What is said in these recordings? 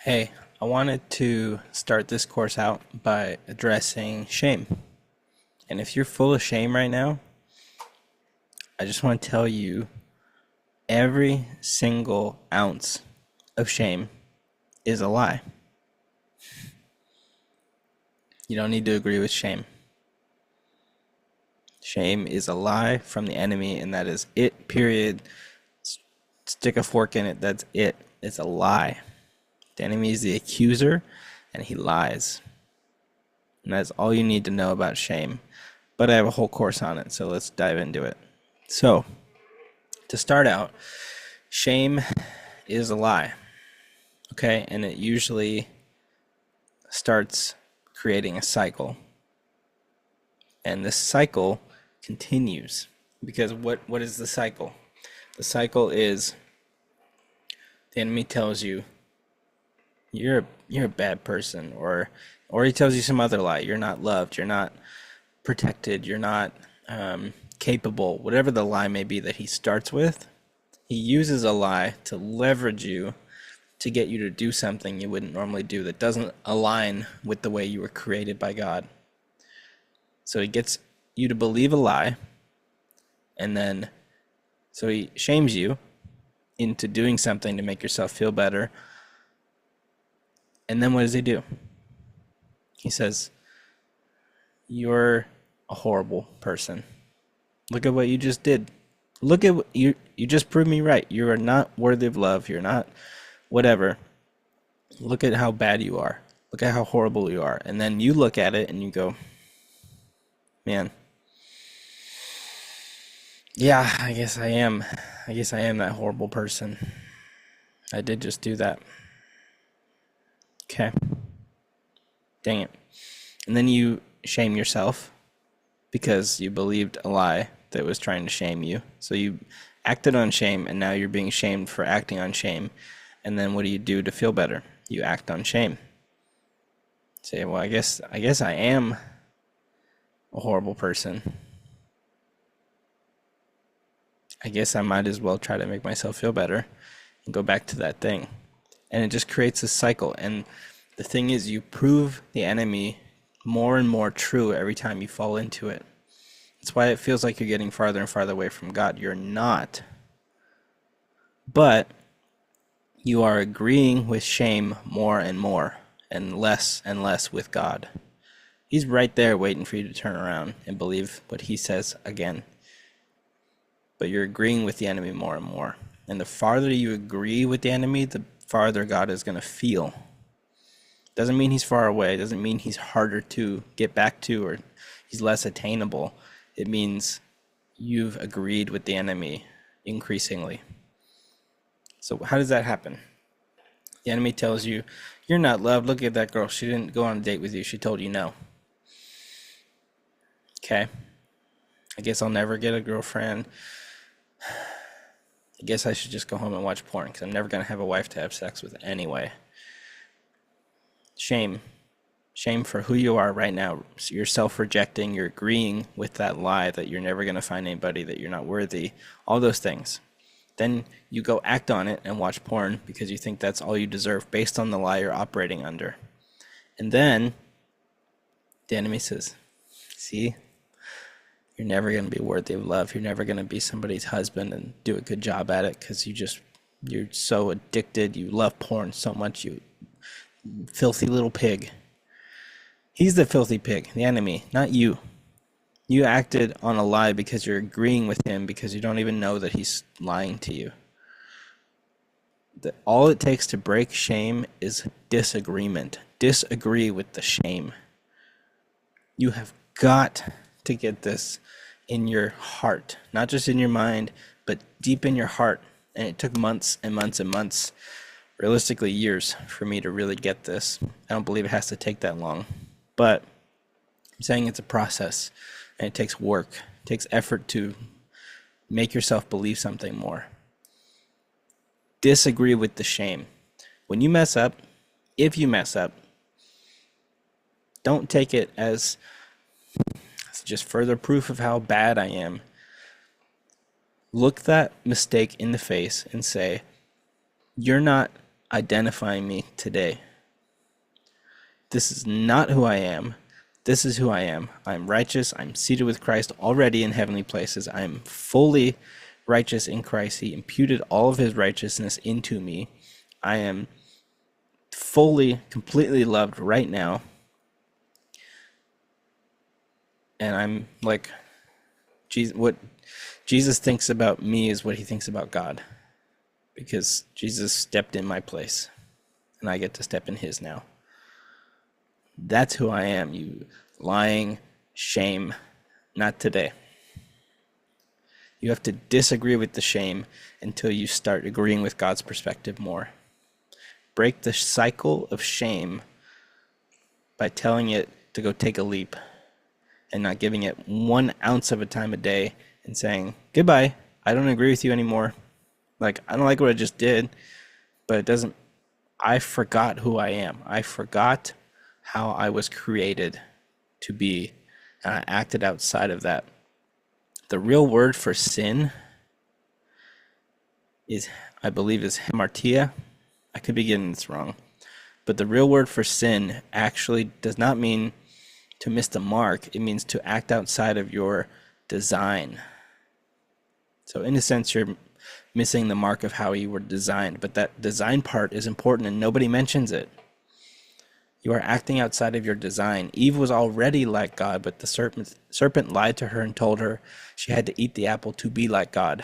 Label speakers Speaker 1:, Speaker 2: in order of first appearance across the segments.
Speaker 1: Hey, I wanted to start this course out by addressing shame. And if you're full of shame right now, I just want to tell you every single ounce of shame is a lie. You don't need to agree with shame. Shame is a lie from the enemy, and that is it, period. Stick a fork in it, that's it. It's a lie. The enemy is the accuser, and he lies. And that's all you need to know about shame. But I have a whole course on it, so let's dive into it. So, to start out, shame is a lie, okay? And it usually starts creating a cycle. And this cycle continues. Because what is the cycle? The cycle is the enemy tells you you're a bad person, or he tells you some other lie. You're not loved, you're not protected, you're not capable, whatever the lie may be that he starts with. He uses a lie to leverage you to get you to do something you wouldn't normally do that doesn't align with the way you were created by God. So he gets you to believe a lie, and then so he shames you into doing something to make yourself feel better. And then what does he do? He says, you're a horrible person. Look at what you just did. Look at what you just proved me right. You are not worthy of love. You're not whatever. Look at how bad you are. Look at how horrible you are. And then you look at it and you go, man, yeah, I guess I am. I guess I am that horrible person. I did just do that. Okay. Dang it. And then you shame yourself because you believed a lie that was trying to shame you. So you acted on shame, and now you're being shamed for acting on shame. And then what do you do to feel better? You act on shame. Say, well, I guess I am a horrible person. I guess I might as well try to make myself feel better and go back to that thing. And it just creates a cycle. And the thing is, you prove the enemy more and more true every time you fall into it. That's why it feels like you're getting farther and farther away from God. You're not. But you are agreeing with shame more and less with God. He's right there waiting for you to turn around and believe what he says again. But you're agreeing with the enemy more and more. And the farther you agree with the enemy, the farther God is going to feel. Doesn't mean he's far away. Doesn't mean he's harder to get back to or he's less attainable. It means you've agreed with the enemy increasingly. So how does that happen? The enemy tells you, you're not loved. Look at that girl. She didn't go on a date with you. She told you no. Okay. I guess I'll never get a girlfriend. I guess I should just go home and watch porn because I'm never going to have a wife to have sex with anyway. Shame. Shame for who you are right now. You're self-rejecting. You're agreeing with that lie that you're never going to find anybody, that you're not worthy. All those things. Then you go act on it and watch porn because you think that's all you deserve based on the lie you're operating under. And then the enemy says, see, you're never going to be worthy of love. You're never going to be somebody's husband and do a good job at it because you're so addicted. You love porn so much, you filthy little pig. He's the filthy pig, the enemy, not you. You acted on a lie because you're agreeing with him because you don't even know that he's lying to you. All it takes to break shame is disagreement. Disagree with the shame. You have got to get this in your heart, not just in your mind, but deep in your heart. And it took months and months and months, realistically years, for me to really get this. I don't believe it has to take that long, but I'm saying it's a process and it takes work. It takes effort to make yourself believe something more. Disagree with the shame. When you mess up, if you mess up, don't take it as just further proof of how bad I am. Look that mistake in the face and say, you're not identifying me today. This is not who I am. This is who I am. I'm righteous. I'm seated with Christ already in heavenly places. I am fully righteous in Christ. He imputed all of his righteousness into me. I am fully, completely loved right now. And I'm like, what Jesus thinks about me is what he thinks about God. Because Jesus stepped in my place. And I get to step in his now. That's who I am, you lying shame. Not today. You have to disagree with the shame until you start agreeing with God's perspective more. Break the cycle of shame by telling it to go take a leap and not giving it 1 ounce of a time a day and saying, goodbye, I don't agree with you anymore. Like, I don't like what I just did, but it doesn't, I forgot who I am. I forgot how I was created to be, and I acted outside of that. The real word for sin is, I believe, is hamartia. I could be getting this wrong. But the real word for sin actually does not mean to miss the mark. It means to act outside of your design. So in a sense, you're missing the mark of how you were designed. But that design part is important and nobody mentions it. You are acting outside of your design. Eve was already like God, but the serpent lied to her and told her she had to eat the apple to be like God.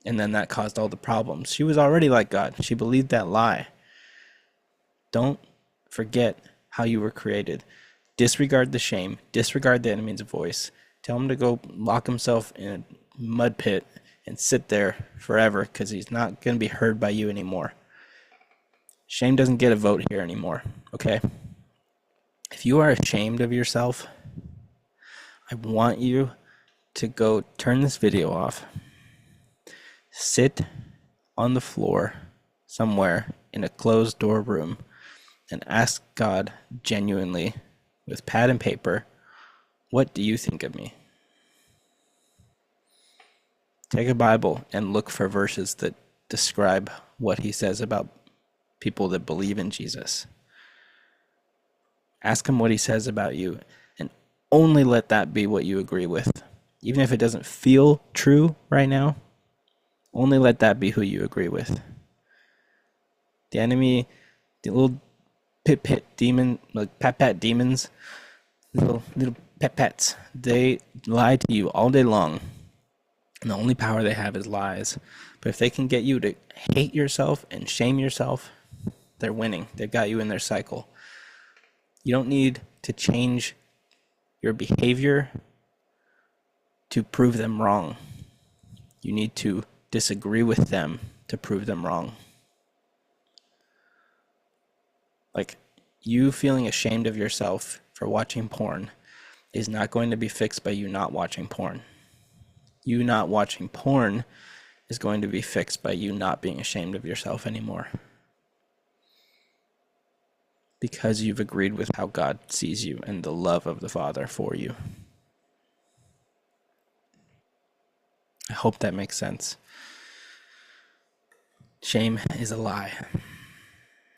Speaker 1: And then that caused all the problems. She was already like God. She believed that lie. Don't forget how you were created. Disregard the shame. Disregard the enemy's voice. Tell him to go lock himself in a mud pit and sit there forever because he's not going to be heard by you anymore. Shame doesn't get a vote here anymore, okay? If you are ashamed of yourself, I want you to go turn this video off, sit on the floor somewhere in a closed door room, and ask God genuinely, with pad and paper, what do you think of me? Take a Bible and look for verses that describe what he says about people that believe in Jesus. Ask him what he says about you, and only let that be what you agree with. Even if it doesn't feel true right now, only let that be who you agree with. The enemy, the little pit demon, like pat demons, little pets, they lie to you all day long. And the only power they have is lies. But if they can get you to hate yourself and shame yourself, they're winning. They've got you in their cycle. You don't need to change your behavior to prove them wrong. You need to disagree with them to prove them wrong. Like, you feeling ashamed of yourself for watching porn is not going to be fixed by you not watching porn. You not watching porn is going to be fixed by you not being ashamed of yourself anymore. Because you've agreed with how God sees you and the love of the Father for you. I hope that makes sense. Shame is a lie.